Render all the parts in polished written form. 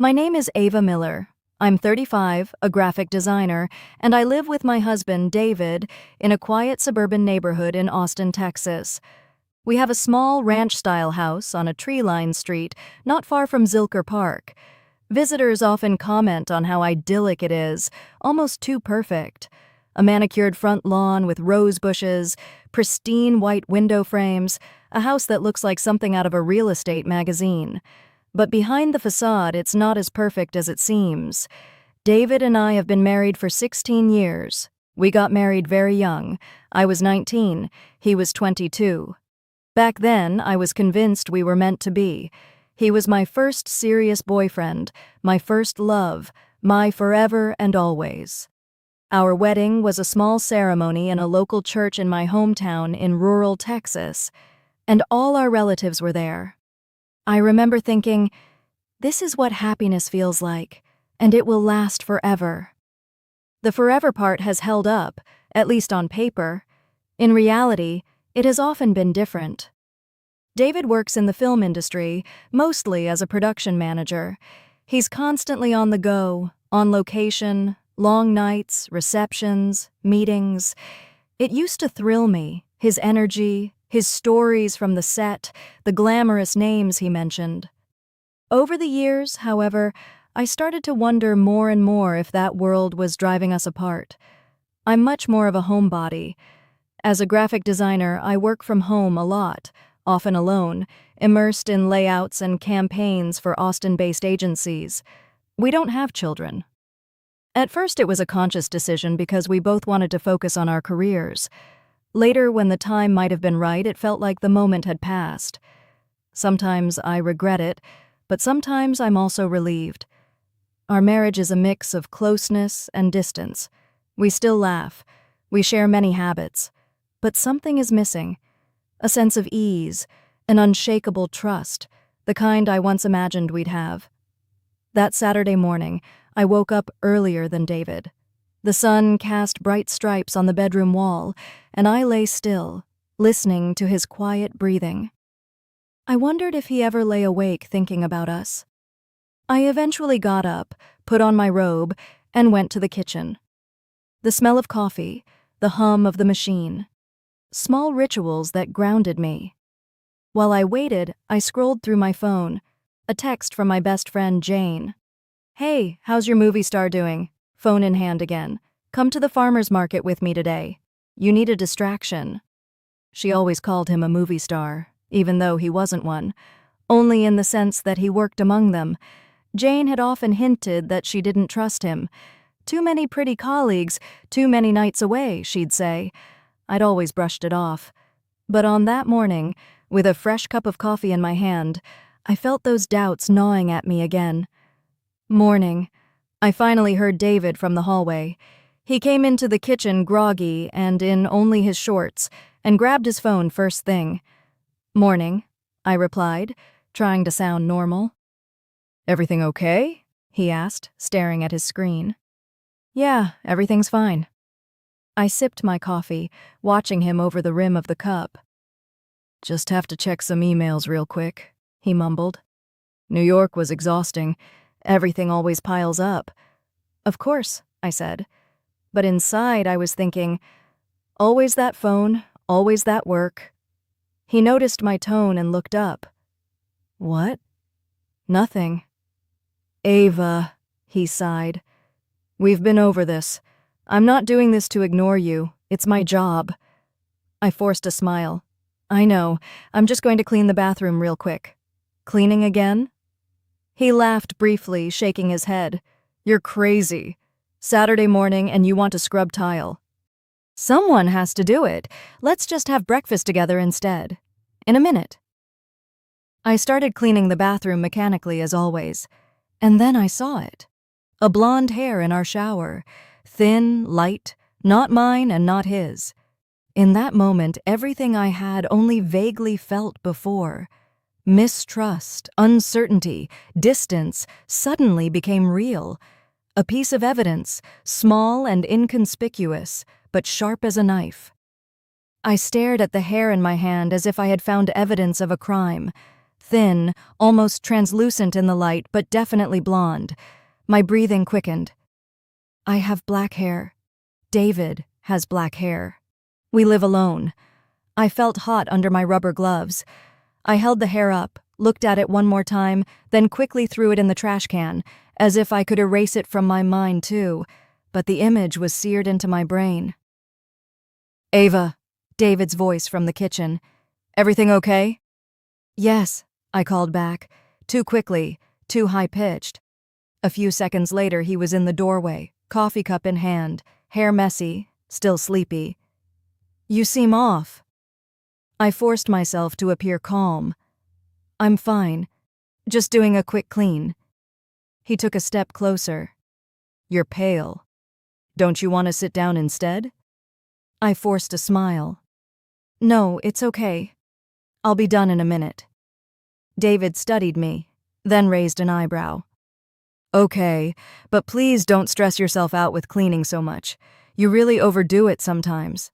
My name is Ava Miller. I'm 35, a graphic designer, and I live with my husband, David, in a quiet suburban neighborhood in Austin, Texas. We have a small ranch-style house on a tree-lined street not far from Zilker Park. Visitors often comment on how idyllic it is, almost too perfect. A manicured front lawn with rose bushes, pristine white window frames, a house that looks like something out of a real estate magazine. But behind the facade, it's not as perfect as it seems. David and I have been married for 16 years. We got married very young. I was 19, he was 22. Back then, I was convinced we were meant to be. He was my first serious boyfriend, my first love, my forever and always. Our wedding was a small ceremony in a local church in my hometown in rural Texas, and all our relatives were there. I remember thinking, this is what happiness feels like, and it will last forever. The forever part has held up, at least on paper. In reality, it has often been different. David works in the film industry, mostly as a production manager. He's constantly on the go, on location, long nights, receptions, meetings. It used to thrill me, his energy, his stories from the set, the glamorous names he mentioned. Over the years, however, I started to wonder more and more if that world was driving us apart. I'm much more of a homebody. As a graphic designer, I work from home a lot, often alone, immersed in layouts and campaigns for Austin-based agencies. We don't have children. At first, it was a conscious decision because we both wanted to focus on our careers. Later, when the time might have been right, it felt like the moment had passed. Sometimes I regret it, but sometimes I'm also relieved. Our marriage is a mix of closeness and distance. We still laugh. We share many habits. But something is missing. A sense of ease, an unshakable trust, the kind I once imagined we'd have. That Saturday morning, I woke up earlier than David. The sun cast bright stripes on the bedroom wall, and I lay still, listening to his quiet breathing. I wondered if he ever lay awake thinking about us. I eventually got up, put on my robe, and went to the kitchen. The smell of coffee, the hum of the machine. Small rituals that grounded me. While I waited, I scrolled through my phone. A text from my best friend, Jane. "Hey, how's your movie star doing?" Phone in hand again. "Come to the farmer's market with me today. You need a distraction." She always called him a movie star, even though he wasn't one, only in the sense that he worked among them. Jane had often hinted that she didn't trust him. Too many pretty colleagues, too many nights away, she'd say. I'd always brushed it off. But on that morning, with a fresh cup of coffee in my hand, I felt those doubts gnawing at me again. Morning. I finally heard David from the hallway. He came into the kitchen groggy and in only his shorts, and grabbed his phone first thing. "Morning," I replied, trying to sound normal. "Everything okay?" he asked, staring at his screen. "Yeah, everything's fine." I sipped my coffee, watching him over the rim of the cup. "Just have to check some emails real quick," he mumbled. "New York was exhausting. Everything always piles up." "Of course," I said. But inside I was thinking, always that phone, always that work. He noticed my tone and looked up. "What?" "Nothing." "Ava," he sighed. "We've been over this. I'm not doing this to ignore you. It's my job." I forced a smile. "I know. I'm just going to clean the bathroom real quick." "Cleaning again?" He laughed briefly, shaking his head. "You're crazy. Saturday morning and you want to scrub tile." "Someone has to do it. Let's just have breakfast together instead. In a minute." I started cleaning the bathroom mechanically as always. And then I saw it. A blonde hair in our shower. Thin, light, not mine and not his. In that moment, everything I had only vaguely felt before. Mistrust, uncertainty, distance suddenly became real. A piece of evidence, small and inconspicuous, but sharp as a knife. I stared at the hair in my hand as if I had found evidence of a crime. thin, almost translucent in the light, but definitely blonde. My breathing quickened. I have black hair. David has black hair. We live alone. I felt hot under my rubber gloves. I held the hair up, looked at it one more time, then quickly threw it in the trash can, as if I could erase it from my mind too, but the image was seared into my brain. "Ava," David's voice from the kitchen. "Everything okay?" "Yes," I called back, too quickly, too high-pitched. A few seconds later he was in the doorway, coffee cup in hand, hair messy, still sleepy. "You seem off." I forced myself to appear calm. "I'm fine. Just doing a quick clean." He took a step closer. "You're pale. Don't you want to sit down instead?" I forced a smile. "No, it's okay. I'll be done in a minute." David studied me, then raised an eyebrow. "Okay, but please don't stress yourself out with cleaning so much. You really overdo it sometimes."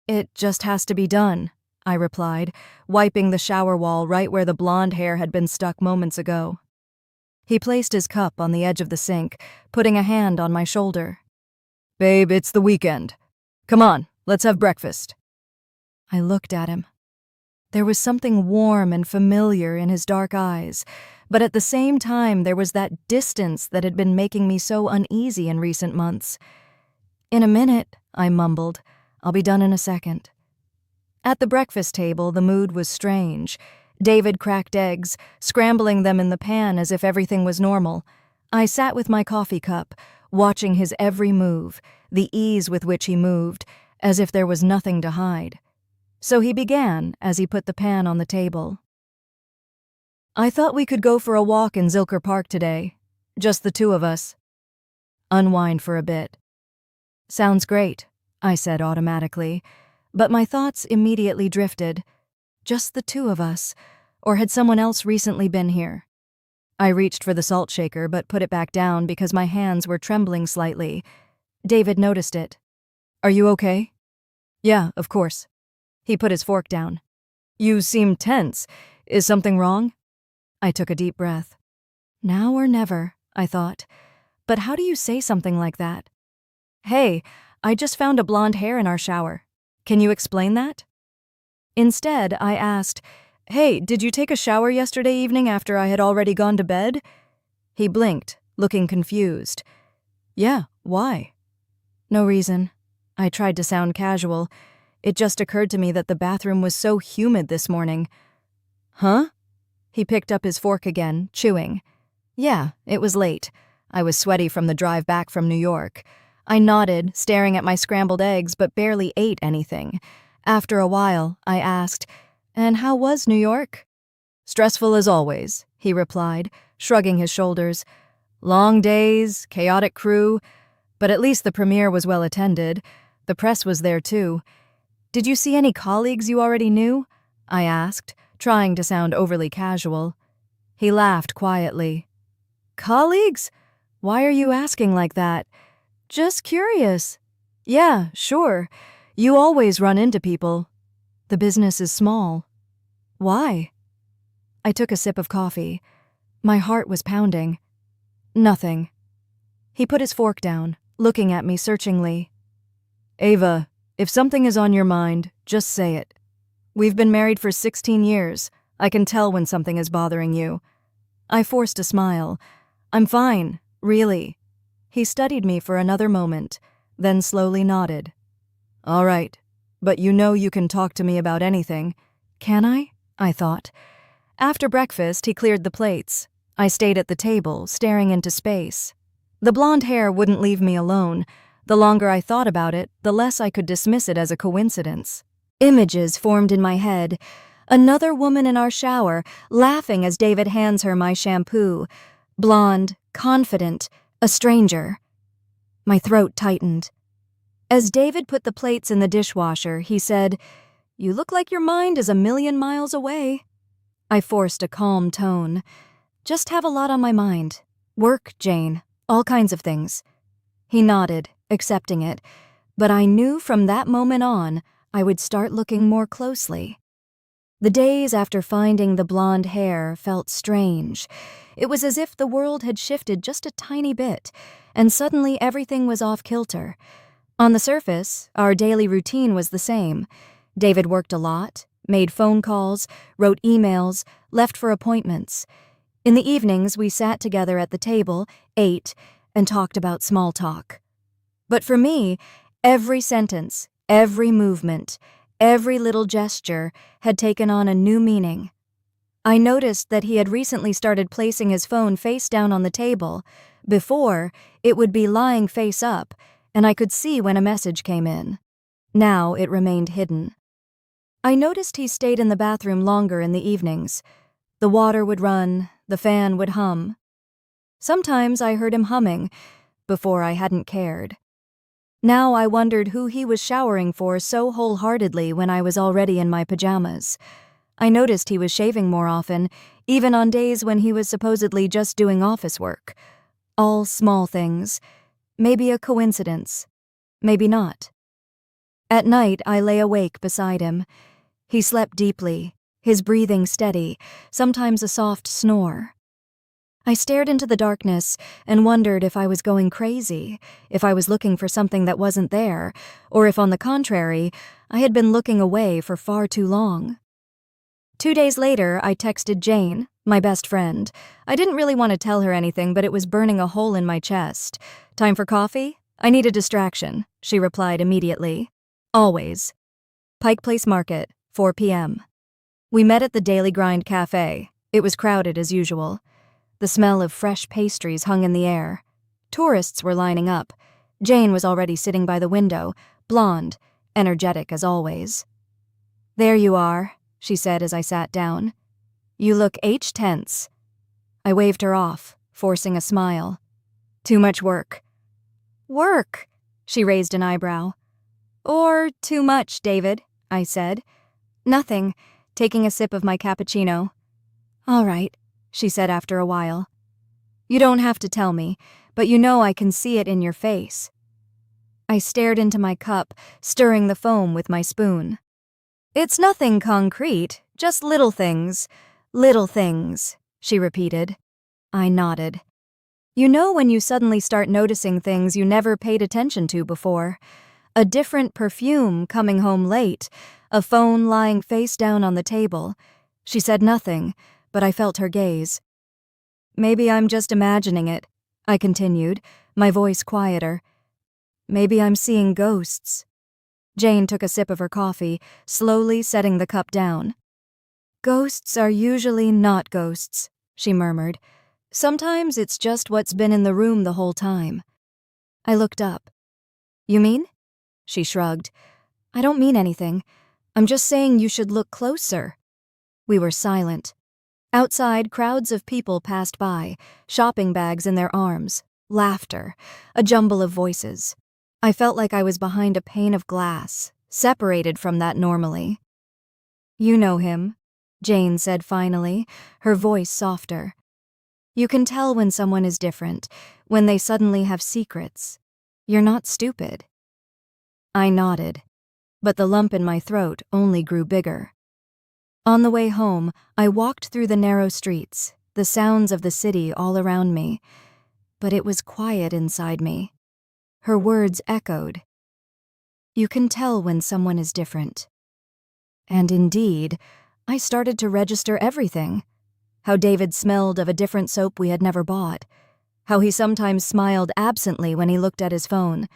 "It just has to be done," I replied, wiping the shower wall right where the blonde hair had been stuck moments ago. He placed his cup on the edge of the sink, putting a hand on my shoulder. "Babe, it's the weekend. Come on, let's have breakfast." I looked at him. There was something warm and familiar in his dark eyes, but at the same time there was that distance that had been making me so uneasy in recent months. "In a minute," I mumbled. "I'll be done in a second." At the breakfast table, the mood was strange. David cracked eggs, scrambling them in the pan as if everything was normal. I sat with my coffee cup, watching his every move, the ease with which he moved, as if there was nothing to hide. So he began as he put the pan on the table. "I thought we could go for a walk in Zilker Park today. Just the two of us. Unwind for a bit." "Sounds great," I said automatically, but my thoughts immediately drifted. Just the two of us, or had someone else recently been here? I reached for the salt shaker but put it back down because my hands were trembling slightly. David noticed it. "Are you okay?" "Yeah, of course." He put his fork down. "You seem tense. Is something wrong?" I took a deep breath. Now or never, I thought. But how do you say something like that? "Hey, I just found a blonde hair in our shower. Can you explain that?" Instead, I asked, "Hey, did you take a shower yesterday evening after I had already gone to bed?" He blinked, looking confused. "Yeah, why?" "No reason." I tried to sound casual. It just occurred to me that the bathroom was so humid this morning. "Huh?" He picked up his fork again, chewing. "Yeah, it was late. I was sweaty from the drive back from New York." I nodded, staring at my scrambled eggs, but barely ate anything. After a while, I asked, "And how was New York?" "Stressful as always," he replied, shrugging his shoulders. "Long days, chaotic crew, but at least the premiere was well attended. The press was there too." "Did you see any colleagues you already knew?" I asked, trying to sound overly casual. He laughed quietly. "Colleagues? Why are you asking like that?" "Just curious." "Yeah, sure. You always run into people. The business is small." "Why?" I took a sip of coffee. My heart was pounding. "Nothing." He put his fork down, looking at me searchingly. "Ava, if something is on your mind, just say it. We've been married for 16 years. I can tell when something is bothering you." I forced a smile. "I'm fine, really." He studied me for another moment, then slowly nodded. "All right, but you know you can talk to me about anything." "Can I?" I thought. After breakfast, he cleared the plates. I stayed at the table, staring into space. The blonde hair wouldn't leave me alone. The longer I thought about it, the less I could dismiss it as a coincidence. Images formed in my head. Another woman in our shower, laughing as David hands her my shampoo. Blonde, confident, a stranger. My throat tightened. As David put the plates in the dishwasher, he said, "You look like your mind is a million miles away." I forced a calm tone. "Just have a lot on my mind. Work, Jane. All kinds of things." He nodded, accepting it, but I knew from that moment on I would start looking more closely. The days after finding the blonde hair felt strange. It was as if the world had shifted just a tiny bit, and suddenly everything was off kilter. On the surface, our daily routine was the same. David worked a lot, made phone calls, wrote emails, left for appointments. In the evenings, we sat together at the table, ate, and talked about small talk. But for me, every sentence, every movement, every little gesture had taken on a new meaning. I noticed that he had recently started placing his phone face down on the table. Before, it would be lying face up, and I could see when a message came in. Now it remained hidden. I noticed he stayed in the bathroom longer in the evenings. The water would run, the fan would hum. Sometimes I heard him humming. Before, I hadn't cared. Now I wondered who he was showering for so wholeheartedly when I was already in my pajamas. I noticed he was shaving more often, even on days when he was supposedly just doing office work. All small things. Maybe a coincidence. Maybe not. At night, I lay awake beside him. He slept deeply, his breathing steady, sometimes a soft snore. I stared into the darkness and wondered if I was going crazy, if I was looking for something that wasn't there, or if, on the contrary, I had been looking away for far too long. 2 days later, I texted Jane, my best friend. I didn't really want to tell her anything, but it was burning a hole in my chest. "Time for coffee? I need a distraction," she replied immediately. "Always." Pike Place Market, 4 p.m. We met at the Daily Grind Cafe. It was crowded as usual. The smell of fresh pastries hung in the air. Tourists were lining up. Jane was already sitting by the window, blonde, energetic as always. "There you are," she said as I sat down. "You look tense." I waved her off, forcing a smile. "Too much work." "Work?" She raised an eyebrow. "Or too much, David," I said. "Nothing," taking a sip of my cappuccino. "All right," she said after a while. "You don't have to tell me, but you know I can see it in your face." I stared into my cup, stirring the foam with my spoon. "It's nothing concrete, just little things, she repeated. I nodded. You know when you suddenly start noticing things you never paid attention to before. A different perfume coming home late, a phone lying face down on the table. She said nothing, but I felt her gaze. "Maybe I'm just imagining it," I continued, my voice quieter. "Maybe I'm seeing ghosts." Jane took a sip of her coffee, slowly setting the cup down. "Ghosts are usually not ghosts," she murmured. "Sometimes it's just what's been in the room the whole time." I looked up. "You mean?" She shrugged. "I don't mean anything. I'm just saying you should look closer." We were silent. Outside, crowds of people passed by, shopping bags in their arms, laughter, a jumble of voices. I felt like I was behind a pane of glass, separated from that normally. "You know him," Jane said finally, her voice softer. "You can tell when someone is different, when they suddenly have secrets. You're not stupid." I nodded, but the lump in my throat only grew bigger. On the way home, I walked through the narrow streets, the sounds of the city all around me. But it was quiet inside me. Her words echoed. "You can tell when someone is different." And indeed, I started to register everything. How David smelled of a different soap we had never bought. How he sometimes smiled absently when he looked at his phone.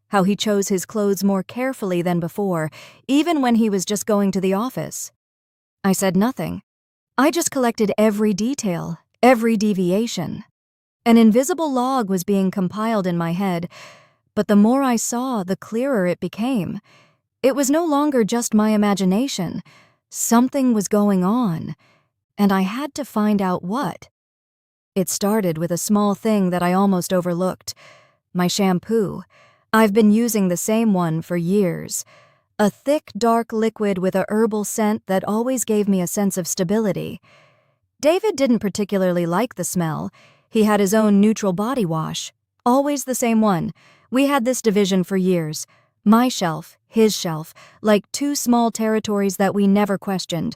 How he chose his clothes more carefully than before, even when he was just going to the office. I said nothing. I just collected every detail, every deviation. An invisible log was being compiled in my head, but the more I saw, the clearer it became. It was no longer just my imagination. Something was going on, and I had to find out what. It started with a small thing that I almost overlooked. My shampoo. I've been using the same one for years. A thick, dark liquid with a herbal scent that always gave me a sense of stability. David didn't particularly like the smell. He had his own neutral body wash. Always the same one. We had this division for years. My shelf, his shelf, like two small territories that we never questioned.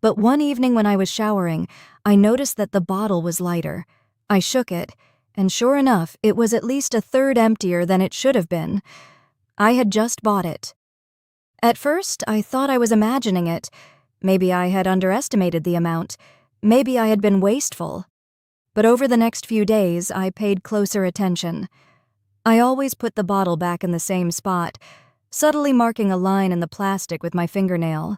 But one evening when I was showering, I noticed that the bottle was lighter. I shook it, and sure enough, it was at least a third emptier than it should have been. I had just bought it. At first, I thought I was imagining it. Maybe I had underestimated the amount. Maybe I had been wasteful. But over the next few days, I paid closer attention. I always put the bottle back in the same spot, subtly marking a line in the plastic with my fingernail.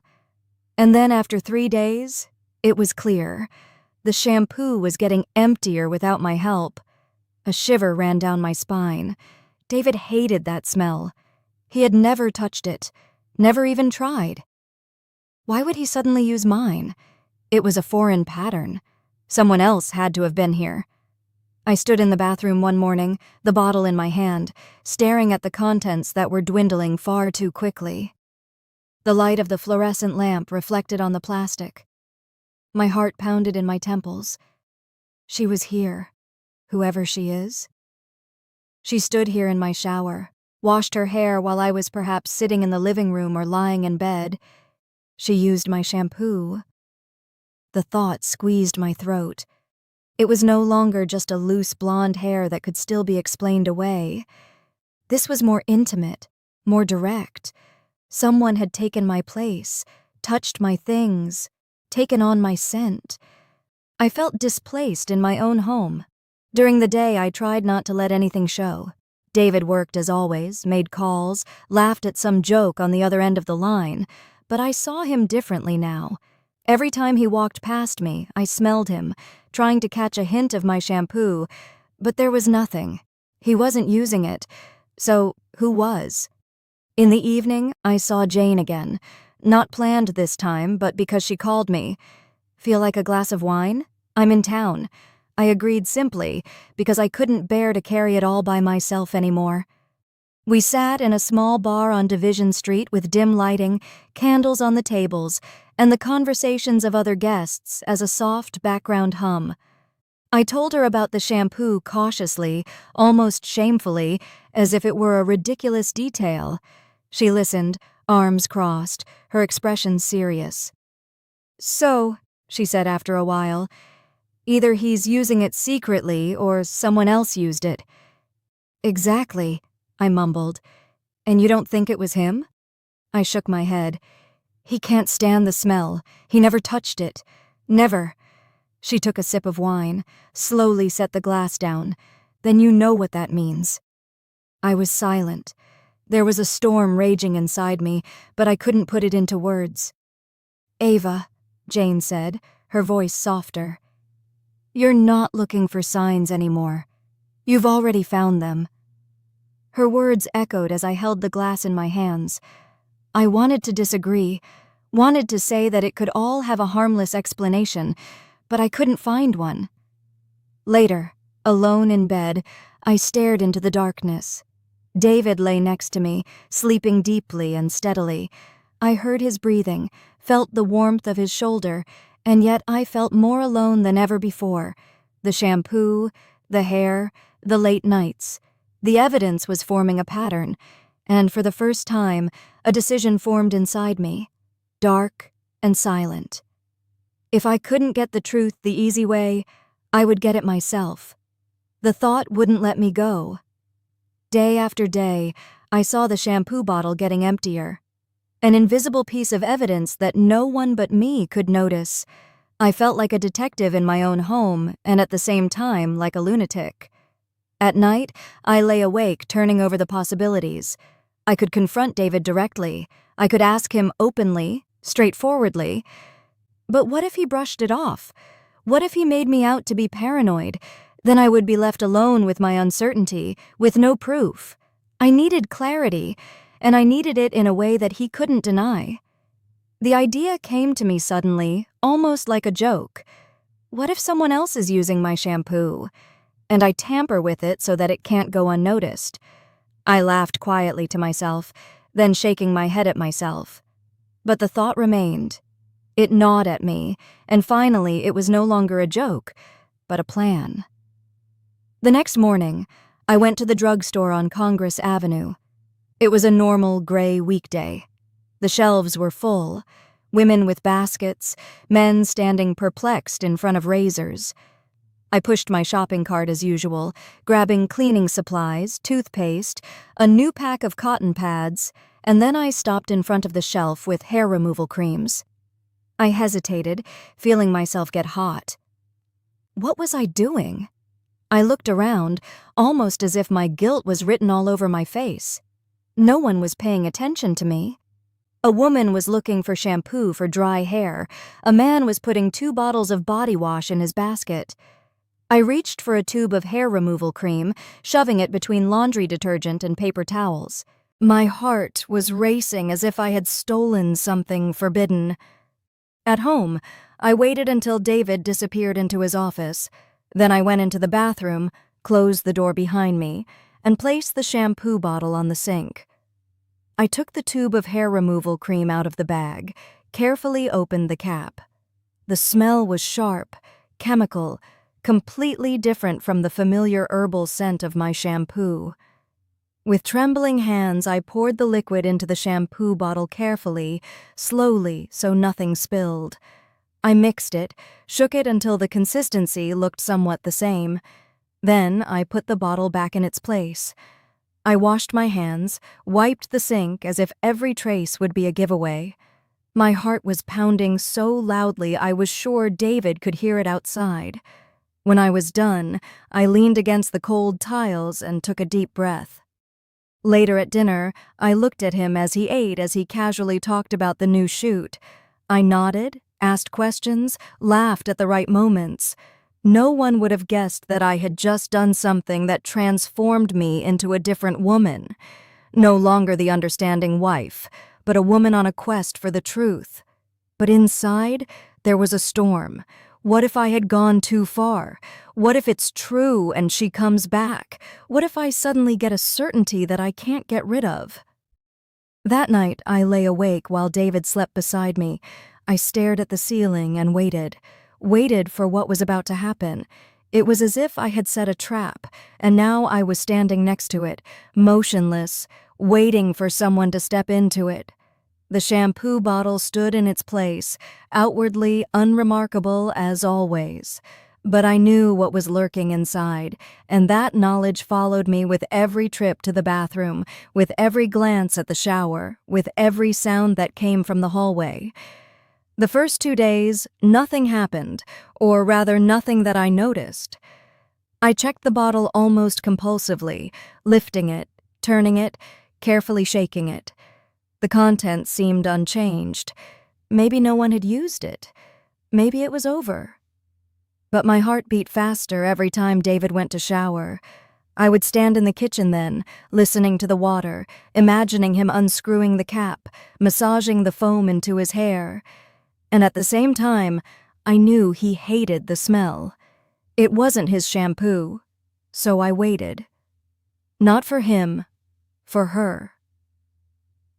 And then after 3 days, it was clear. The shampoo was getting emptier without my help. A shiver ran down my spine. David hated that smell. He had never touched it, never even tried. Why would he suddenly use mine? It was a foreign pattern. Someone else had to have been here. I stood in the bathroom one morning, the bottle in my hand, staring at the contents that were dwindling far too quickly. The light of the fluorescent lamp reflected on the plastic. My heart pounded in my temples. She was here, whoever she is. She stood here in my shower, washed her hair while I was perhaps sitting in the living room or lying in bed. She used my shampoo. The thought squeezed my throat. It was no longer just a loose blonde hair that could still be explained away. This was more intimate, more direct. Someone had taken my place, touched my things, taken on my scent. I felt displaced in my own home. During the day, I tried not to let anything show. David worked as always, made calls, laughed at some joke on the other end of the line, but I saw him differently now. Every time he walked past me, I smelled him, trying to catch a hint of my shampoo, but there was nothing. He wasn't using it, so who was? In the evening, I saw Jane again. Not planned this time, but because she called me. Feel like a glass of wine? I'm in town. I agreed simply, because I couldn't bear to carry it all by myself anymore. We sat in a small bar on Division Street with dim lighting, candles on the tables, and the conversations of other guests as a soft background hum. I told her about the shampoo cautiously, almost shamefully, as if it were a ridiculous detail. She listened, arms crossed, her expression serious. "So," she said after a while, "either he's using it secretly or someone else used it." "Exactly," I mumbled. "And you don't think it was him?" I shook my head. "He can't stand the smell. He never touched it. Never." She took a sip of wine, slowly set the glass down. "Then you know what that means." I was silent. There was a storm raging inside me, but I couldn't put it into words. "Ava," Jane said, her voice softer, "you're not looking for signs anymore. You've already found them." Her words echoed as I held the glass in my hands. I wanted to disagree, wanted to say that it could all have a harmless explanation, but I couldn't find one. Later, alone in bed, I stared into the darkness. David lay next to me, sleeping deeply and steadily. I heard his breathing, felt the warmth of his shoulder, and yet I felt more alone than ever before. The shampoo, the hair, the late nights. The evidence was forming a pattern, and for the first time, a decision formed inside me, dark and silent. If I couldn't get the truth the easy way, I would get it myself. The thought wouldn't let me go. Day after day, I saw the shampoo bottle getting emptier. An invisible piece of evidence that no one but me could notice. I felt like a detective in my own home, and at the same time like a lunatic. At night, I lay awake turning over the possibilities. I could confront David directly. I could ask him openly, straightforwardly. But what if he brushed it off? What if he made me out to be paranoid? Then I would be left alone with my uncertainty, with no proof. I needed clarity, and I needed it in a way that he couldn't deny. The idea came to me suddenly, almost like a joke. What if someone else is using my shampoo? And I tamper with it so that it can't go unnoticed. I laughed quietly to myself, then shaking my head at myself. But the thought remained. It gnawed at me, and finally it was no longer a joke, but a plan. The next morning, I went to the drugstore on Congress Avenue. It was a normal gray weekday. The shelves were full. women with baskets, men standing perplexed in front of razors. I pushed my shopping cart as usual, grabbing cleaning supplies, toothpaste, a new pack of cotton pads, and then I stopped in front of the shelf with hair removal creams. I hesitated, feeling myself get hot. What was I doing? I looked around, almost as if my guilt was written all over my face. No one was paying attention to me. A woman was looking for shampoo for dry hair. A man was putting 2 bottles of body wash in his basket. I reached for a tube of hair removal cream, shoving it between laundry detergent and paper towels. My heart was racing as if I had stolen something forbidden. At home, I waited until David disappeared into his office. Then I went into the bathroom, closed the door behind me, and placed the shampoo bottle on the sink. I took the tube of hair removal cream out of the bag, carefully opened the cap. The smell was sharp, chemical, completely different from the familiar herbal scent of my shampoo. With trembling hands, I poured the liquid into the shampoo bottle carefully, slowly, so nothing spilled. I mixed it, shook it until the consistency looked somewhat the same. Then I put the bottle back in its place. I washed my hands, wiped the sink as if every trace would be a giveaway. My heart was pounding so loudly I was sure David could hear it outside. When I was done, I leaned against the cold tiles and took a deep breath. Later at dinner, I looked at him as he casually talked about the new shoot. I nodded, asked questions, laughed at the right moments. No one would have guessed that I had just done something that transformed me into a different woman. No longer the understanding wife, but a woman on a quest for the truth. But inside, there was a storm. What if I had gone too far? What if it's true and she comes back? What if I suddenly get a certainty that I can't get rid of? That night, I lay awake while David slept beside me. I stared at the ceiling and waited for what was about to happen. It was as if I had set a trap, and now I was standing next to it, motionless, waiting for someone to step into it. The shampoo bottle stood in its place, outwardly unremarkable as always. But I knew what was lurking inside, and that knowledge followed me with every trip to the bathroom, with every glance at the shower, with every sound that came from the hallway. The first 2 days, nothing happened, or rather nothing that I noticed. I checked the bottle almost compulsively, lifting it, turning it, carefully shaking it. The contents seemed unchanged. Maybe no one had used it. Maybe it was over. But my heart beat faster every time David went to shower. I would stand in the kitchen then, listening to the water, imagining him unscrewing the cap, massaging the foam into his hair. And at the same time, I knew he hated the smell. It wasn't his shampoo, so I waited. Not for him, for her.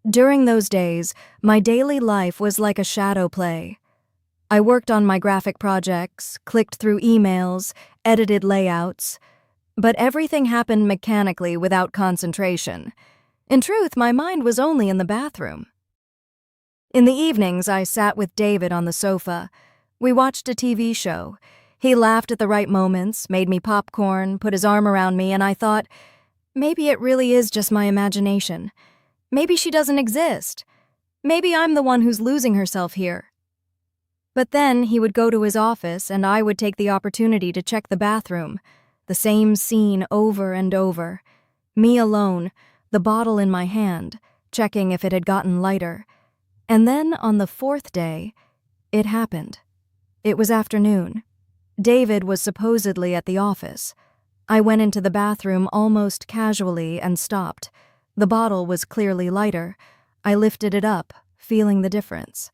During those days, my daily life was like a shadow play. I worked on my graphic projects, clicked through emails, edited layouts, but everything happened mechanically without concentration. In truth, my mind was only in the bathroom. In the evenings, I sat with David on the sofa. We watched a TV show. He laughed at the right moments, made me popcorn, put his arm around me, and I thought, maybe it really is just my imagination. Maybe she doesn't exist. Maybe I'm the one who's losing herself here. But then he would go to his office and I would take the opportunity to check the bathroom. The same scene over and over. Me alone, the bottle in my hand, checking if it had gotten lighter. And then on the 4th day, it happened. It was afternoon. David was supposedly at the office. I went into the bathroom almost casually and stopped. The bottle was clearly lighter. I lifted it up, feeling the difference.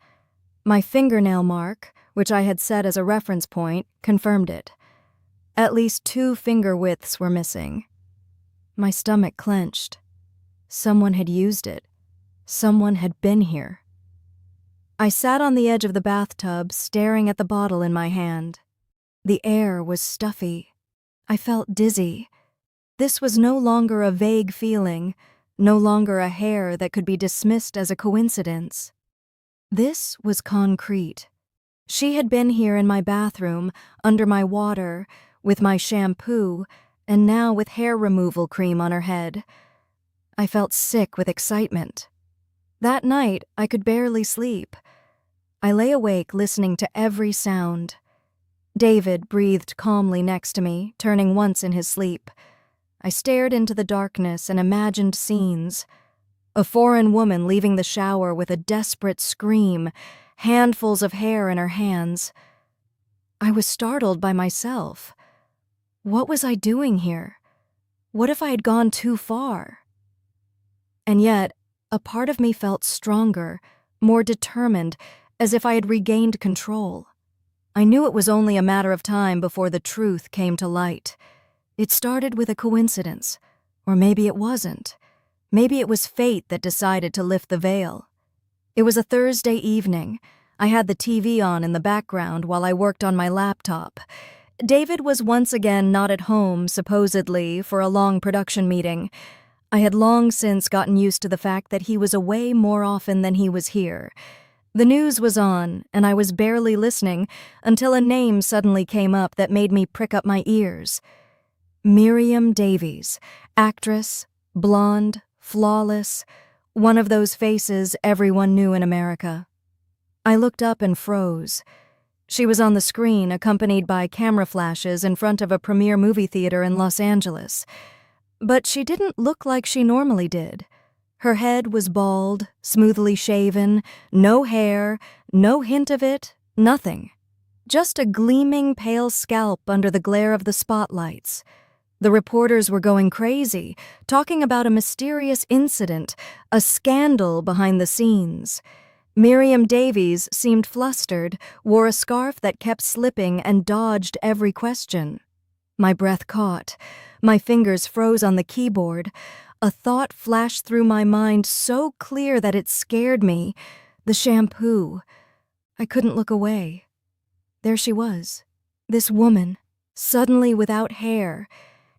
My fingernail mark, which I had set as a reference point, confirmed it. At least 2 finger widths were missing. My stomach clenched. Someone had used it. Someone had been here. I sat on the edge of the bathtub, staring at the bottle in my hand. The air was stuffy. I felt dizzy. This was no longer a vague feeling, no longer a hair that could be dismissed as a coincidence. This was concrete. She had been here in my bathroom, under my water, with my shampoo, and now with hair removal cream on her head. I felt sick with excitement. That night, I could barely sleep. I lay awake listening to every sound. David breathed calmly next to me, turning once in his sleep. I stared into the darkness and imagined scenes. A foreign woman leaving the shower with a desperate scream, handfuls of hair in her hands. I was startled by myself. What was I doing here? What if I had gone too far? And yet, a part of me felt stronger, more determined, as if I had regained control. I knew it was only a matter of time before the truth came to light. It started with a coincidence, or maybe it wasn't. Maybe it was fate that decided to lift the veil. It was a Thursday evening. I had the TV on in the background while I worked on my laptop. David was once again not at home, supposedly, for a long production meeting. I had long since gotten used to the fact that he was away more often than he was here. The news was on, and I was barely listening until a name suddenly came up that made me prick up my ears. Miriam Davies, actress, blonde, flawless, one of those faces everyone knew in America. I looked up and froze. She was on the screen, accompanied by camera flashes in front of a premiere movie theater in Los Angeles. But she didn't look like she normally did. Her head was bald, smoothly shaven, no hair, no hint of it, nothing. Just a gleaming pale scalp under the glare of the spotlights. The reporters were going crazy, talking about a mysterious incident, a scandal behind the scenes. Miriam Davies seemed flustered, wore a scarf that kept slipping and dodged every question. My breath caught. My fingers froze on the keyboard. A thought flashed through my mind so clear that it scared me. The shampoo. I couldn't look away. There she was, this woman, suddenly without hair,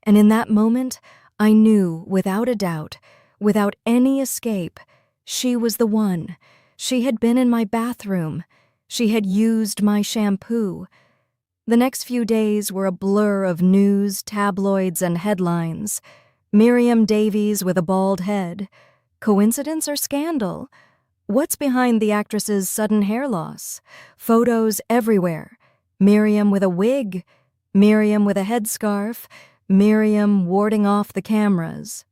and in that moment, I knew, without a doubt, without any escape, she was the one. She had been in my bathroom. She had used my shampoo. The next few days were a blur of news, tabloids, and headlines. Miriam Davies with a bald head. Coincidence or scandal? What's behind the actress's sudden hair loss? Photos everywhere. Miriam with a wig. Miriam with a headscarf. Miriam warding off the cameras.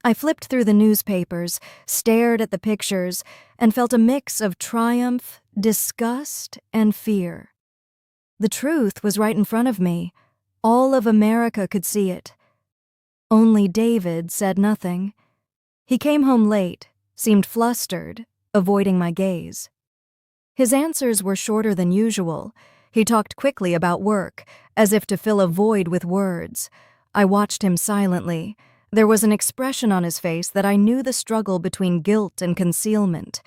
I flipped through the newspapers, stared at the pictures, and felt a mix of triumph, disgust, and fear. The truth was right in front of me. All of America could see it. Only David said nothing. He came home late, seemed flustered, avoiding my gaze. His answers were shorter than usual. He talked quickly about work, as if to fill a void with words. I watched him silently. There was an expression on his face that I knew the struggle between guilt and concealment.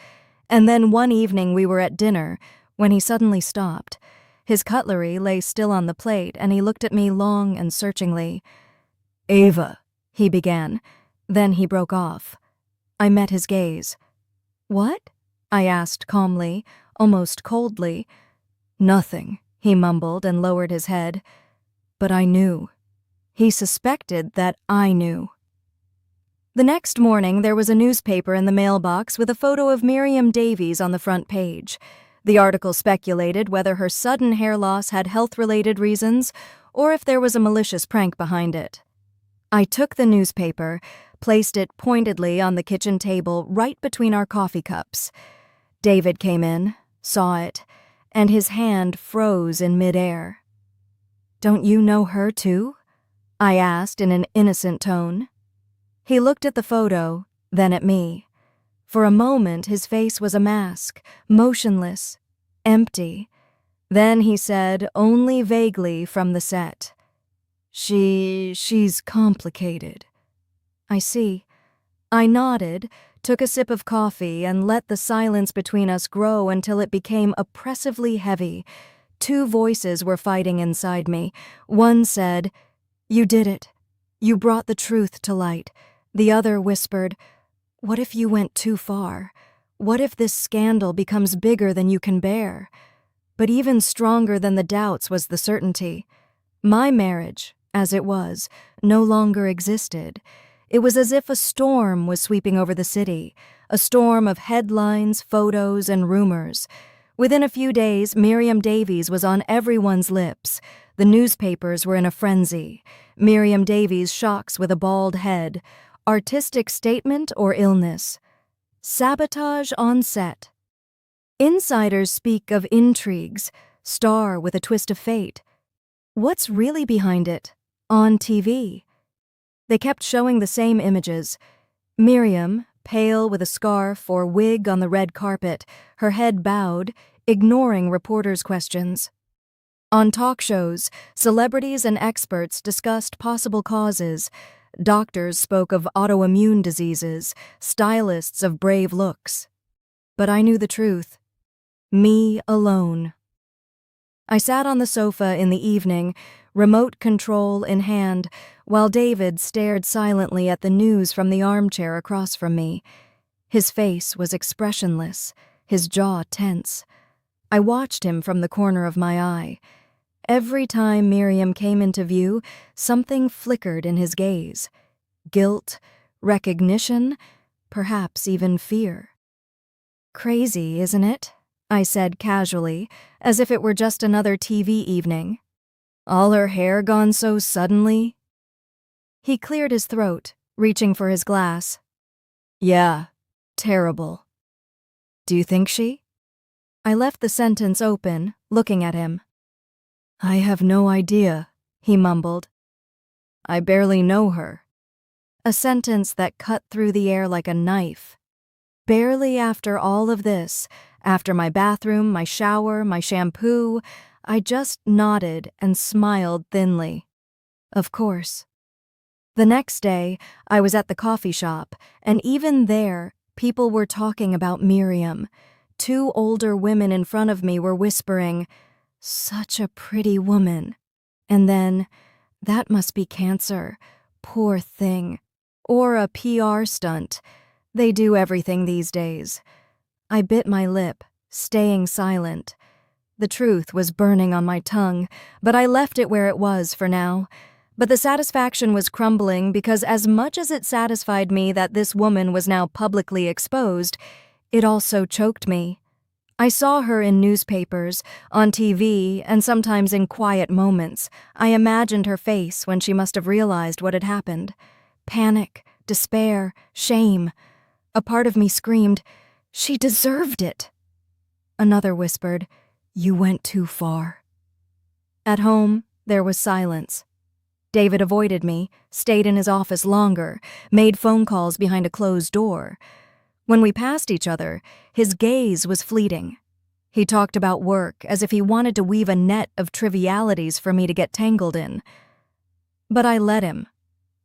And then one evening we were at dinner, when he suddenly stopped. His cutlery lay still on the plate, and he looked at me long and searchingly. "Ava," he began. Then he broke off. I met his gaze. "What?" I asked calmly, almost coldly. "Nothing," he mumbled and lowered his head. But I knew. He suspected that I knew. The next morning, there was a newspaper in the mailbox with a photo of Miriam Davies on the front page. The article speculated whether her sudden hair loss had health-related reasons or if there was a malicious prank behind it. I took the newspaper, placed it pointedly on the kitchen table right between our coffee cups. David came in, saw it, and his hand froze in midair. "Don't you know her too?" I asked in an innocent tone. He looked at the photo, then at me. For a moment, his face was a mask, motionless, empty. Then he said, only vaguely from the set, She's complicated." "I see." I nodded, took a sip of coffee, and let the silence between us grow until it became oppressively heavy. Two voices were fighting inside me. One said, "You did it. You brought the truth to light." The other whispered, "What if you went too far? What if this scandal becomes bigger than you can bear? But even stronger than the doubts was the certainty. My marriage, as it was, no longer existed. It was as if a storm was sweeping over the city, a storm of headlines, photos, and rumors. Within a few days, Miriam Davies was on everyone's lips. The newspapers were in a frenzy. Miriam Davies shocks with a bald head. Artistic statement or illness. Sabotage on set. Insiders speak of intrigues. Star with a twist of fate. What's really behind it? On TV. They kept showing the same images. Miriam, pale with a scarf or wig on the red carpet, her head bowed, ignoring reporters' questions. On talk shows, celebrities and experts discussed possible causes. Doctors spoke of autoimmune diseases, stylists of brave looks. But I knew the truth. Me alone. I sat on the sofa in the evening, remote control in hand, while David stared silently at the news from the armchair across from me. His face was expressionless, his jaw tense. I watched him from the corner of my eye. Every time Miriam came into view, something flickered in his gaze. Guilt, recognition, perhaps even fear. Crazy, isn't it? I said casually, as if it were just another TV evening. All her hair gone so suddenly? He cleared his throat, reaching for his glass. Yeah, terrible. Do you think she? I left the sentence open, looking at him. I have no idea, he mumbled. I barely know her. A sentence that cut through the air like a knife. Barely after all of this, after my bathroom, my shower, my shampoo, I just nodded and smiled thinly. Of course. The next day, I was at the coffee shop, and even there, people were talking about Miriam. 2 older women in front of me were whispering, "Such a pretty woman." And then, "That must be cancer. Poor thing." Or a PR stunt. They do everything these days. I bit my lip, staying silent. The truth was burning on my tongue, but I left it where it was for now. But the satisfaction was crumbling because as much as it satisfied me that this woman was now publicly exposed, it also choked me. I saw her in newspapers, on TV, and sometimes in quiet moments. I imagined her face when she must have realized what had happened. Panic, despair, shame. A part of me screamed, "She deserved it." Another whispered, "You went too far." At home, there was silence. David avoided me, stayed in his office longer, made phone calls behind a closed door. When we passed each other, his gaze was fleeting. He talked about work as if he wanted to weave a net of trivialities for me to get tangled in. But I let him.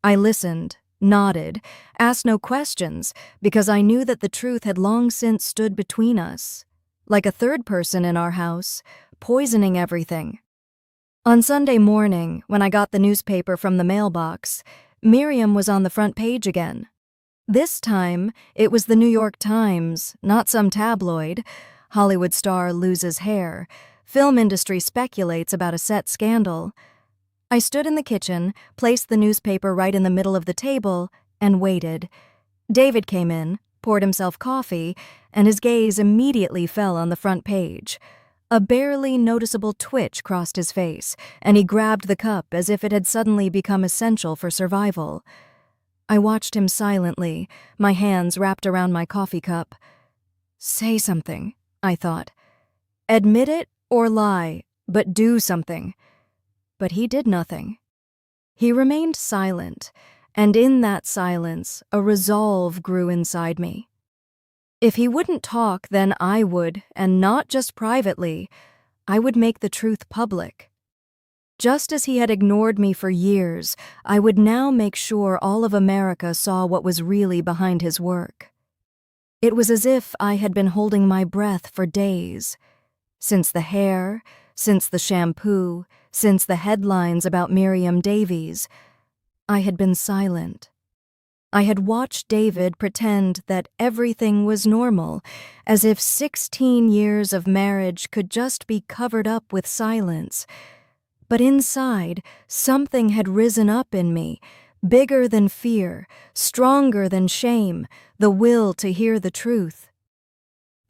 I listened, nodded, asked no questions, because I knew that the truth had long since stood between us, like a third person in our house, poisoning everything. On Sunday morning, when I got the newspaper from the mailbox, Miriam was on the front page again. This time, it was the New York Times, not some tabloid. Hollywood star loses hair. Film industry speculates about a set scandal. I stood in the kitchen, placed the newspaper right in the middle of the table, and waited. David came in, poured himself coffee, and his gaze immediately fell on the front page. A barely noticeable twitch crossed his face, and he grabbed the cup as if it had suddenly become essential for survival. I watched him silently, my hands wrapped around my coffee cup. Say something, I thought. Admit it or lie, but do something. But he did nothing. He remained silent, and in that silence, a resolve grew inside me. If he wouldn't talk, then I would, and not just privately. I would make the truth public. Just as he had ignored me for years, I would now make sure all of America saw what was really behind his work. It was as if I had been holding my breath for days. Since the hair, since the shampoo, since the headlines about Miriam Davies, I had been silent. I had watched David pretend that everything was normal, as if 16 years of marriage could just be covered up with silence. But inside, something had risen up in me, bigger than fear, stronger than shame, the will to hear the truth.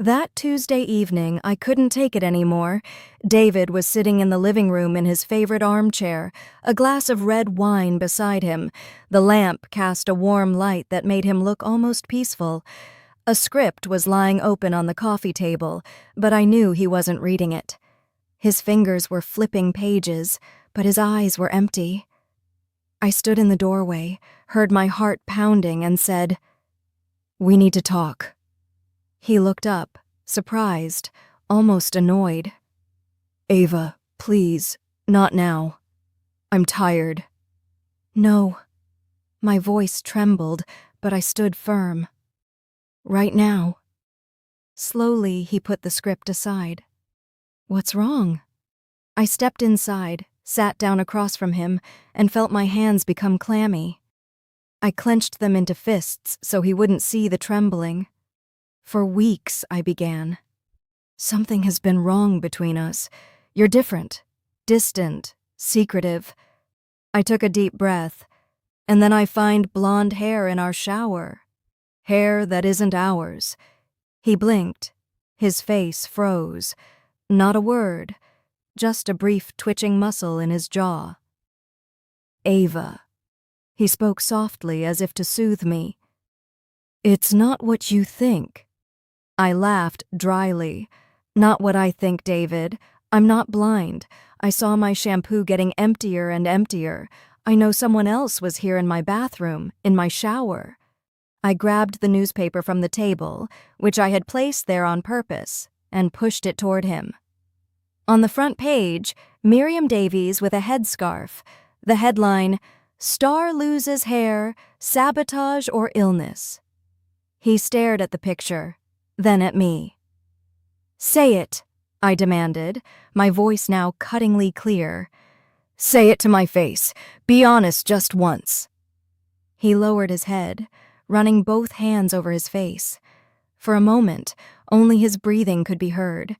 That Tuesday evening, I couldn't take it anymore. David was sitting in the living room in his favorite armchair, a glass of red wine beside him. The lamp cast a warm light that made him look almost peaceful. A script was lying open on the coffee table, but I knew he wasn't reading it. His fingers were flipping pages, but his eyes were empty. I stood in the doorway, heard my heart pounding, and said, "We need to talk." He looked up, surprised, almost annoyed. "Ava, please, not now. I'm tired." "No." My voice trembled, but I stood firm. "Right now." Slowly, he put the script aside. "What's wrong?" I stepped inside, sat down across from him, and felt my hands become clammy. I clenched them into fists so he wouldn't see the trembling. "For weeks," I began. "Something has been wrong between us. You're different, distant, secretive." I took a deep breath, and then I find blonde hair in our shower. Hair that isn't ours. He blinked. His face froze. Not a word, just a brief twitching muscle in his jaw. "Ava." He spoke softly as if to soothe me. "It's not what you think." I laughed dryly. "Not what I think, David. I'm not blind. I saw my shampoo getting emptier and emptier. I know someone else was here in my bathroom, in my shower." I grabbed the newspaper from the table, which I had placed there on purpose, and pushed it toward him. On the front page, Miriam Davies with a headscarf. The headline, "Star Loses Hair, Sabotage or Illness." He stared at the picture, then at me. "Say it," I demanded, my voice now cuttingly clear. "Say it to my face. Be honest just once." He lowered his head, running both hands over his face. For a moment, only his breathing could be heard.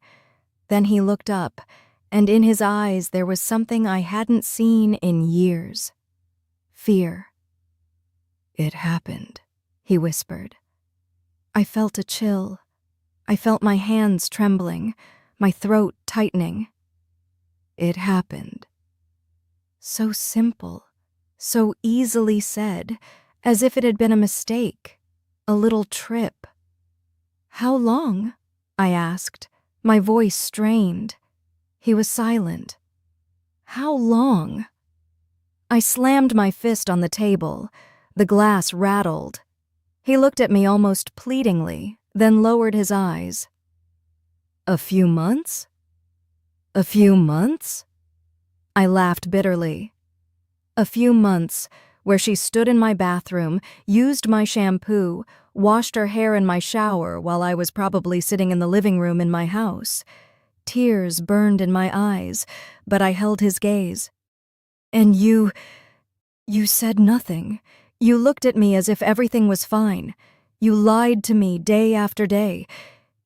Then he looked up, and in his eyes there was something I hadn't seen in years. Fear. "It happened," he whispered. I felt a chill. I felt my hands trembling, my throat tightening. "It happened." So simple, so easily said, as if it had been a mistake, a little trip. "How long?" I asked, my voice strained. He was silent. "How long?" I slammed my fist on the table. The glass rattled. He looked at me almost pleadingly, then lowered his eyes. "A few months?" "A few months?" I laughed bitterly. A few months, where she stood in my bathroom, used my shampoo, washed her hair in my shower while I was probably sitting in the living room in my house. Tears burned in my eyes, but I held his gaze. "And you said nothing. You looked at me as if everything was fine. You lied to me day after day."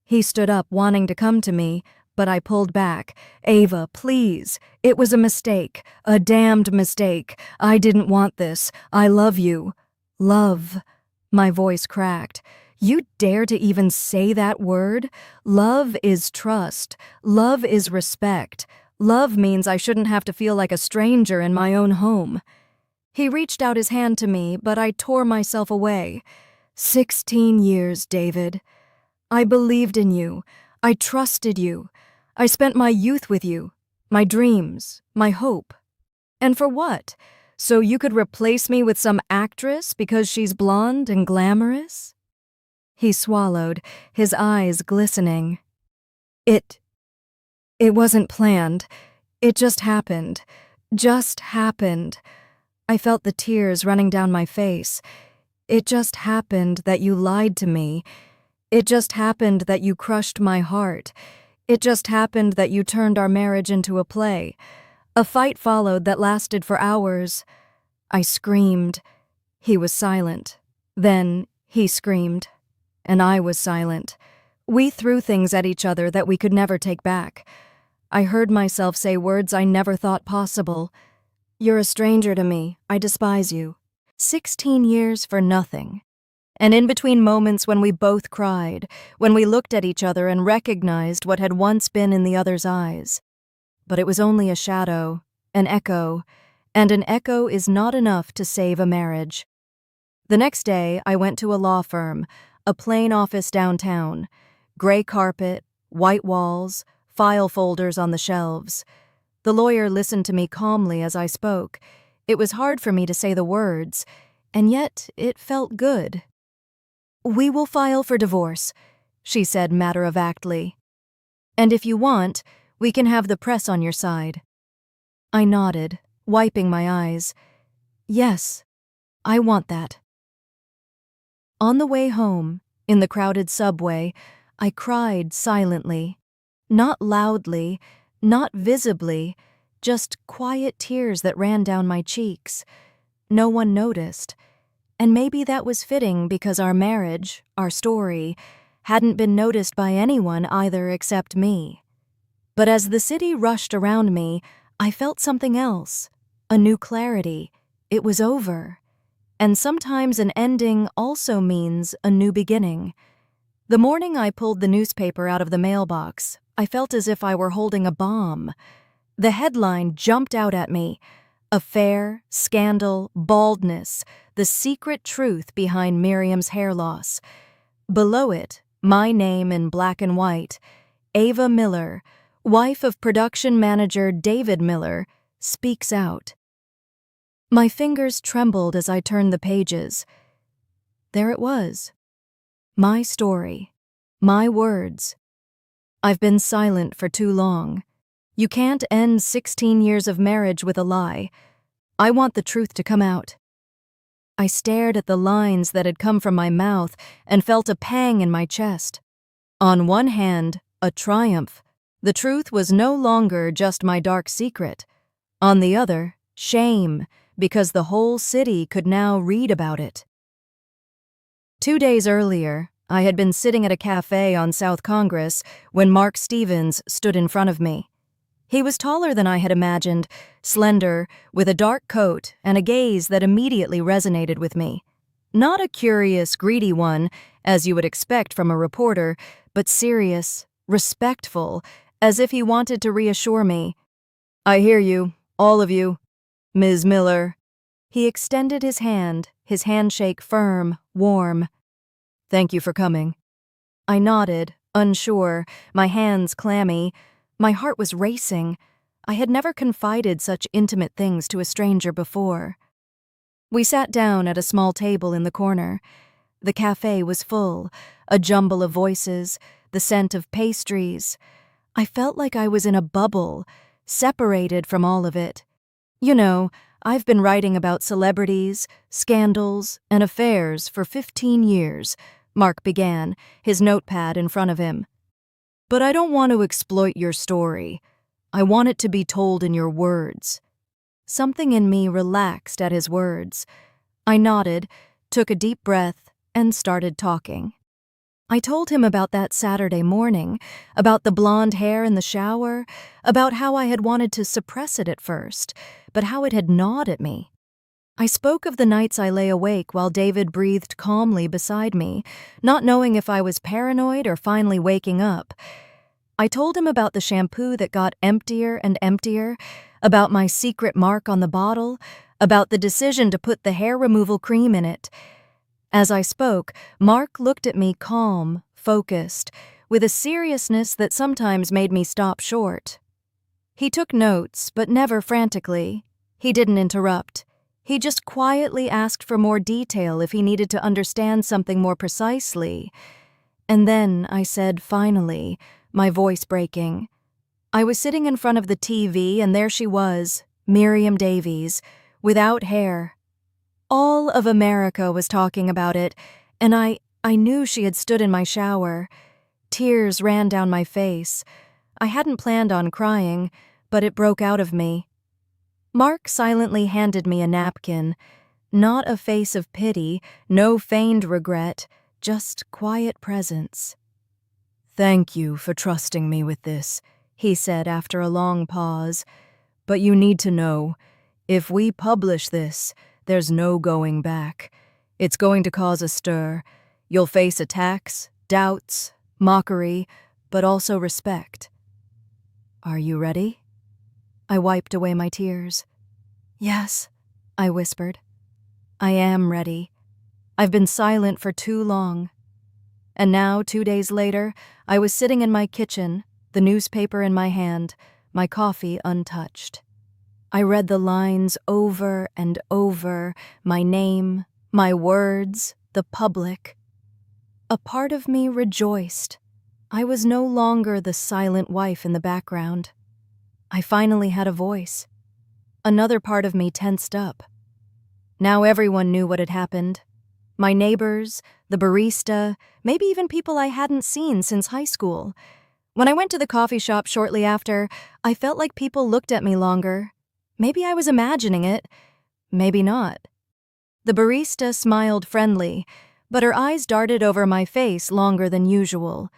He stood up, wanting to come to me, but I pulled back. "Ava, please. It was a mistake. A damned mistake. I didn't want this. I love you." "Love." My voice cracked. "You dare to even say that word? Love is trust. Love is respect. Love means I shouldn't have to feel like a stranger in my own home." He reached out his hand to me, but I tore myself away. 16 years, David. I believed in you. I trusted you. I spent my youth with you, my dreams, my hope. And for what? So you could replace me with some actress because she's blonde and glamorous? He swallowed, his eyes glistening. It wasn't planned. It just happened. Just happened. I felt the tears running down my face. It just happened that you lied to me. It just happened that you crushed my heart. It just happened that you turned our marriage into a play. A fight followed that lasted for hours. I screamed. He was silent. Then he screamed, and I was silent. We threw things at each other that we could never take back. I heard myself say words I never thought possible. "You're a stranger to me. I despise you." 16 years for nothing. And in between moments when we both cried, when we looked at each other and recognized what had once been in the other's eyes. But it was only a shadow, an echo, and an echo is not enough to save a marriage. The next day, I went to a law firm, a plain office downtown. Gray carpet, white walls, file folders on the shelves. The lawyer listened to me calmly as I spoke. It was hard for me to say the words, and yet it felt good. "We will file for divorce," she said matter-of-factly. "And if you want, we can have the press on your side." I nodded, wiping my eyes. "Yes, I want that." On the way home, in the crowded subway, I cried silently. Not loudly, not visibly, just quiet tears that ran down my cheeks. No one noticed. And maybe that was fitting because our marriage, our story, hadn't been noticed by anyone either except me. But as the city rushed around me, I felt something else, a new clarity. It was over. And sometimes an ending also means a new beginning. The morning I pulled the newspaper out of the mailbox, I felt as if I were holding a bomb. The headline jumped out at me. Affair, scandal, baldness, the secret truth behind Miriam's hair loss. Below it, my name in black and white, Ava Miller, wife of production manager David Miller, speaks out. My fingers trembled as I turned the pages. There it was. My story. My words. I've been silent for too long. You can't end 16 years of marriage with a lie. I want the truth to come out. I stared at the lines that had come from my mouth and felt a pang in my chest. On one hand, a triumph. The truth was no longer just my dark secret. On the other, shame, because the whole city could now read about it. 2 days earlier, I had been sitting at a cafe on South Congress when Mark Stevens stood in front of me. He was taller than I had imagined, slender, with a dark coat and a gaze that immediately resonated with me. Not a curious, greedy one, as you would expect from a reporter, but serious, respectful, as if he wanted to reassure me. "I hear you, all of you. Ms. Miller." He extended his handshake firm, warm. "Thank you for coming." I nodded, unsure, my hands clammy. My heart was racing. I had never confided such intimate things to a stranger before. We sat down at a small table in the corner. The cafe was full, a jumble of voices, the scent of pastries. I felt like I was in a bubble, separated from all of it. You know, I've been writing about celebrities, scandals, and affairs for 15 years, Mark began, his notepad in front of him. But I don't want to exploit your story. I want it to be told in your words. Something in me relaxed at his words. I nodded, took a deep breath, and started talking. I told him about that Saturday morning, about the blonde hair in the shower, about how I had wanted to suppress it at first, but how it had gnawed at me. I spoke of the nights I lay awake while David breathed calmly beside me, not knowing if I was paranoid or finally waking up. I told him about the shampoo that got emptier and emptier, about my secret mark on the bottle, about the decision to put the hair removal cream in it. As I spoke, Mark looked at me calm, focused, with a seriousness that sometimes made me stop short. He took notes, but never frantically. He didn't interrupt. He just quietly asked for more detail if he needed to understand something more precisely. And then I said finally, my voice breaking. I was sitting in front of the TV and there she was, Miriam Davies, without hair. All of America was talking about it, and I knew she had stood in my shower. Tears ran down my face. I hadn't planned on crying, but it broke out of me. Mark silently handed me a napkin. Not a face of pity, no feigned regret, just quiet presence. "Thank you for trusting me with this," he said after a long pause. "But you need to know, if we publish this, there's no going back. It's going to cause a stir. You'll face attacks, doubts, mockery, but also respect. Are you ready?" I wiped away my tears. "Yes," I whispered. "I am ready. I've been silent for too long." And now, 2 days later, I was sitting in my kitchen, the newspaper in my hand, my coffee untouched. I read the lines over and over, my name, my words, the public. A part of me rejoiced. I was no longer the silent wife in the background. I finally had a voice. Another part of me tensed up. Now everyone knew what had happened. My neighbors, the barista, maybe even people I hadn't seen since high school. When I went to the coffee shop shortly after, I felt like people looked at me longer. Maybe I was imagining it. Maybe not. The barista smiled friendly, but her eyes darted over my face longer than usual.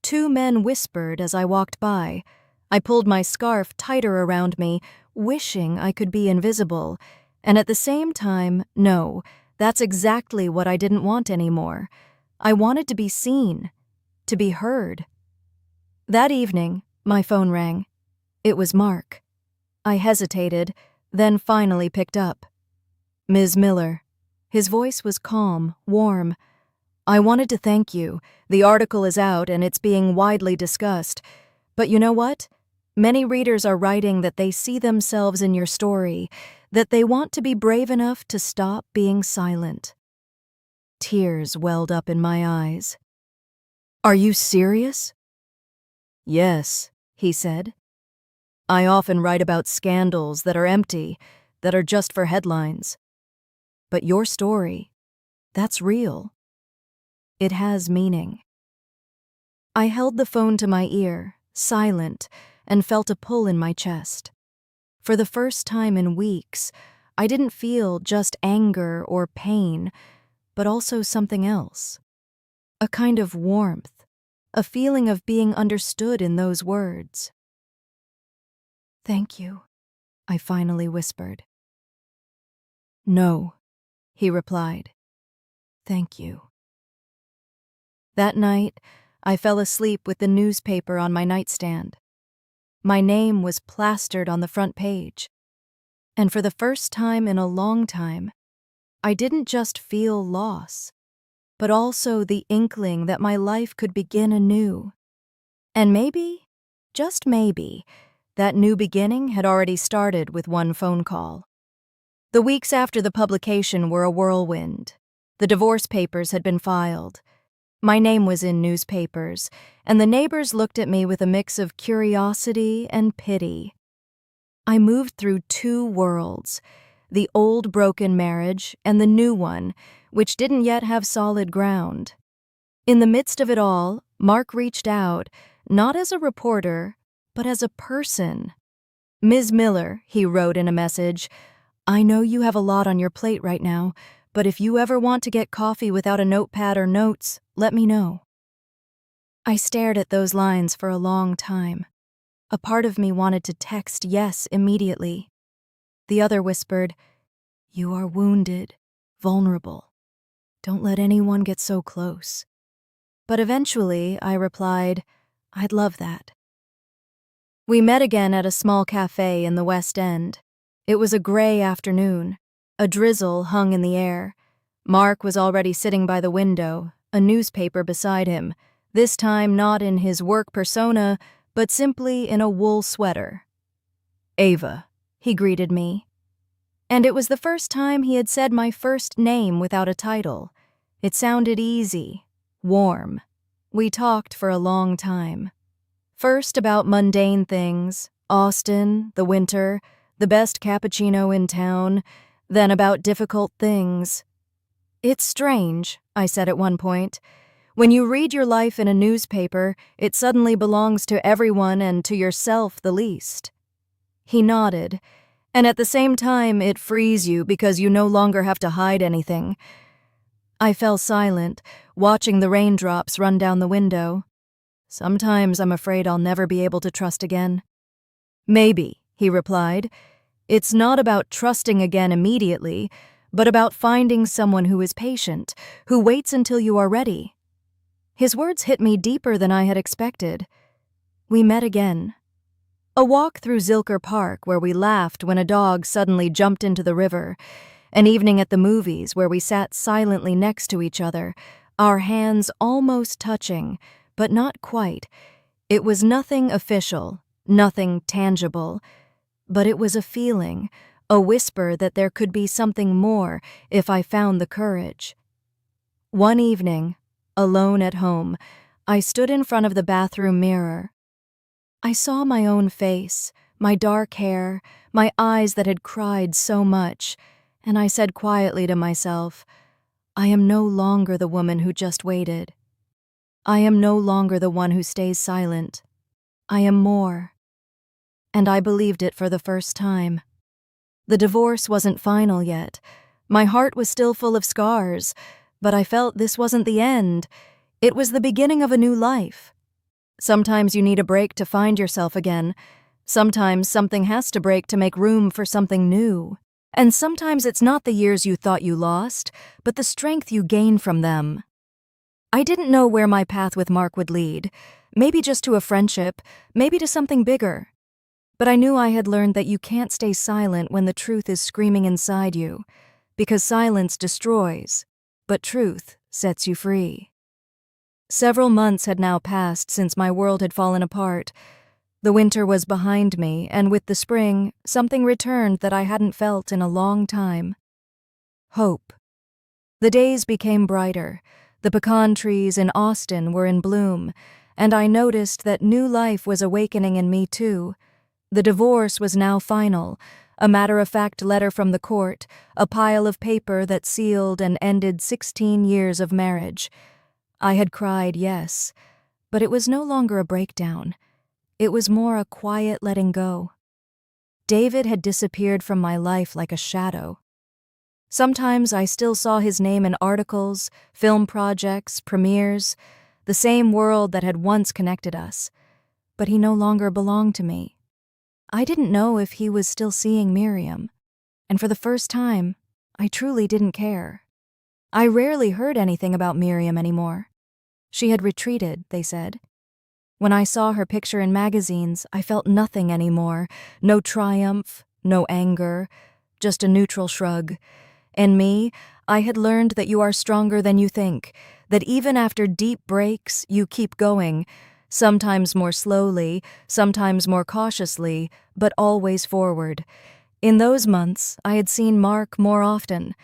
2 men whispered as I walked by. I pulled my scarf tighter around me, wishing I could be invisible. And at the same time, no, that's exactly what I didn't want anymore. I wanted to be seen, to be heard. That evening, my phone rang. It was Mark. I hesitated, then finally picked up. "Ms. Miller." His voice was calm, warm. "I wanted to thank you. The article is out and it's being widely discussed. But you know what? Many readers are writing that they see themselves in your story, that they want to be brave enough to stop being silent." Tears welled up in my eyes. "Are you serious?" "Yes," he said. "I often write about scandals that are empty, that are just for headlines. But your story, that's real. It has meaning." I held the phone to my ear, silent, and felt a pull in my chest. For the first time in weeks, I didn't feel just anger or pain, but also something else. A kind of warmth, a feeling of being understood in those words. "Thank you," I finally whispered. "No," he replied. "Thank you." That night, I fell asleep with the newspaper on my nightstand. My name was plastered on the front page. And for the first time in a long time, I didn't just feel loss, but also the inkling that my life could begin anew. And maybe, just maybe, that new beginning had already started with one phone call. The weeks after the publication were a whirlwind. The divorce papers had been filed. My name was in newspapers, and the neighbors looked at me with a mix of curiosity and pity. I moved through 2 worlds, the old broken marriage and the new one, which didn't yet have solid ground. In the midst of it all, Mark reached out, not as a reporter, but as a person. "Ms. Miller," he wrote in a message, "I know you have a lot on your plate right now, but if you ever want to get coffee without a notepad or notes, let me know." I stared at those lines for a long time. A part of me wanted to text yes immediately. The other whispered, "You are wounded, vulnerable. Don't let anyone get so close." But eventually, I replied, "I'd love that." We met again at a small cafe in the West End. It was a gray afternoon. A drizzle hung in the air. Mark was already sitting by the window, a newspaper beside him, this time not in his work persona, but simply in a wool sweater. "Ava," he greeted me. And it was the first time he had said my first name without a title. It sounded easy, warm. We talked for a long time. First about mundane things, Austin, the winter, the best cappuccino in town, then about difficult things. "It's strange," I said at one point. "When you read your life in a newspaper, it suddenly belongs to everyone and to yourself the least." He nodded, And at the same time, it frees you because you no longer have to hide anything. I fell silent, watching the raindrops run down the window. Sometimes I'm afraid I'll never be able to trust again. Maybe, he replied. It's not about trusting again immediately, but about finding someone who is patient, who waits until you are ready. His words hit me deeper than I had expected. We met again. A walk through Zilker Park where we laughed when a dog suddenly jumped into the river. An evening at the movies where we sat silently next to each other, our hands almost touching, but not quite. It was nothing official, nothing tangible, but it was a feeling, a whisper that there could be something more if I found the courage. One evening, alone at home, I stood in front of the bathroom mirror. I saw my own face, my dark hair, my eyes that had cried so much, and I said quietly to myself, I am no longer the woman who just waited. I am no longer the one who stays silent. I am more. And I believed it for the first time. The divorce wasn't final yet. My heart was still full of scars, but I felt this wasn't the end. It was the beginning of a new life. Sometimes you need a break to find yourself again. Sometimes something has to break to make room for something new. And sometimes it's not the years you thought you lost, but the strength you gain from them. I didn't know where my path with Mark would lead. Maybe just to a friendship, maybe to something bigger. But I knew I had learned that you can't stay silent when the truth is screaming inside you, because silence destroys, but truth sets you free. Several months had now passed since my world had fallen apart. The winter was behind me, and with the spring, something returned that I hadn't felt in a long time. Hope. The days became brighter. The pecan trees in Austin were in bloom, and I noticed that new life was awakening in me too. The divorce was now final, a matter-of-fact letter from the court, a pile of paper that sealed and ended 16 years of marriage. I had cried, yes, but it was no longer a breakdown. It was more a quiet letting go. David had disappeared from my life like a shadow. Sometimes I still saw his name in articles, film projects, premieres, the same world that had once connected us. But he no longer belonged to me. I didn't know if he was still seeing Miriam, and for the first time, I truly didn't care. I rarely heard anything about Miriam anymore. She had retreated, they said. When I saw her picture in magazines, I felt nothing anymore. No triumph, no anger, just a neutral shrug. And me, I had learned that you are stronger than you think, that even after deep breaks, you keep going, sometimes more slowly, sometimes more cautiously, but always forward. In those months, I had seen Mark more often,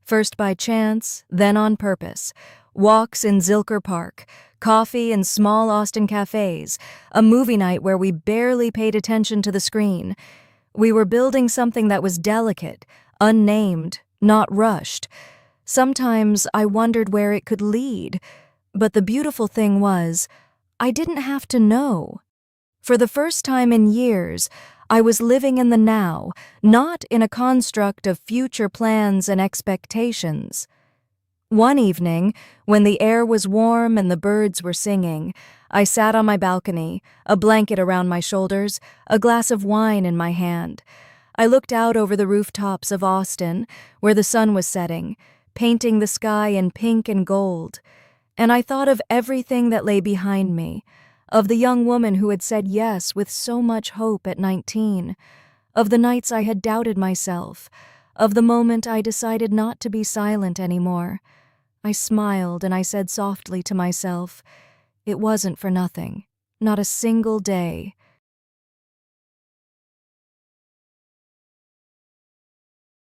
first by chance, then on purpose. Walks in Zilker Park, coffee in small Austin cafes, a movie night where we barely paid attention to the screen. We were building something that was delicate, unnamed, not rushed. Sometimes I wondered where it could lead, but the beautiful thing was, I didn't have to know. For the first time in years, I was living in the now, not in a construct of future plans and expectations. One evening, when the air was warm and the birds were singing, I sat on my balcony, a blanket around my shoulders, a glass of wine in my hand. I looked out over the rooftops of Austin, where the sun was setting, painting the sky in pink and gold, and I thought of everything that lay behind me, of the young woman who had said yes with so much hope at 19, of the nights I had doubted myself, of the moment I decided not to be silent anymore. I smiled and I said softly to myself, it wasn't for nothing, not a single day.